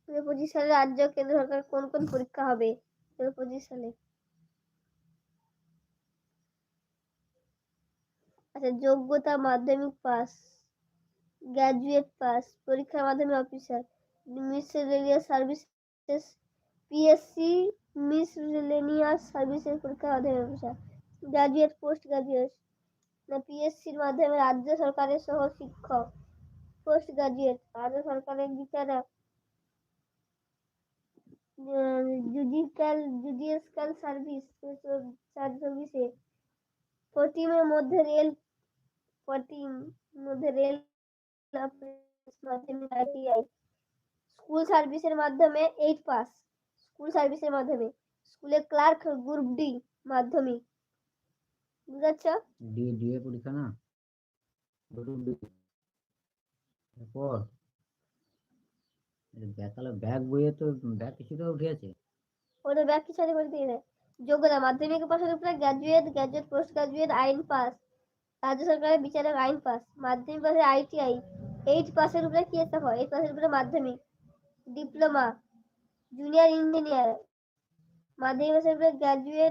2025 সালে রাজ্য কেন্দ্র সরকার কোন কোন পরীক্ষা হবে 2025 সালে? আচ্ছা, যোগ্যতা মাধ্যমিক পাস, গ্রাজুয়েট পাস, পরীক্ষার মাধ্যমে officer, miscellaneous services, PSC miscellaneous services পরীক্ষার মাধ্যমে অফিসার, গ্রাজুয়েট পোস্ট গ্রাজুয়েট না পিএসসির মাধ্যমে রাজ্য সরকারের সহ শিক্ষক, পোস্ট গ্রাজুয়েট রাজ্য সরকারের বিচারক, জুডিশিয়াল সার্ভিসে, 14 মধ্যে রেল, 14 মধ্যে রেল মাধ্যমিক আইটিআই, স্কুল সার্ভিসের মাধ্যমে 8 পাস, স্কুল সার্ভিসের মাধ্যমে, স্কুলে ক্লার্ক গ্রুপ ডি মাধ্যমিক, বুঝাচ্ছ? ডিএ পরীক্ষা না গ্রুপ ডি পর তাহলে ব্যাগ বইয়ে তো ব্যাগ কিছুটা উঠে আছে। ওটা ব্যাগ কি সাথে করে দিয়ে দেয়। যোগ্যতা মাধ্যমিক পাশের উপরে গ্রাজুয়েট, গ্রাজুয়েট পোস্ট গ্রাজুয়েট, আইন পাস, রাজ্য সরকারের বিচারক আইন পাস, মাধ্যমিক পাশে আইটিআই, 8 পাসের উপরে কি একটা হয়, 8 পাসের উপরে মাধ্যমিক, ডিপ্লোমা, জুনিয়র ইঞ্জিনিয়ার, মাধ্যমিক পাশের উপরে গ্রাজুয়েট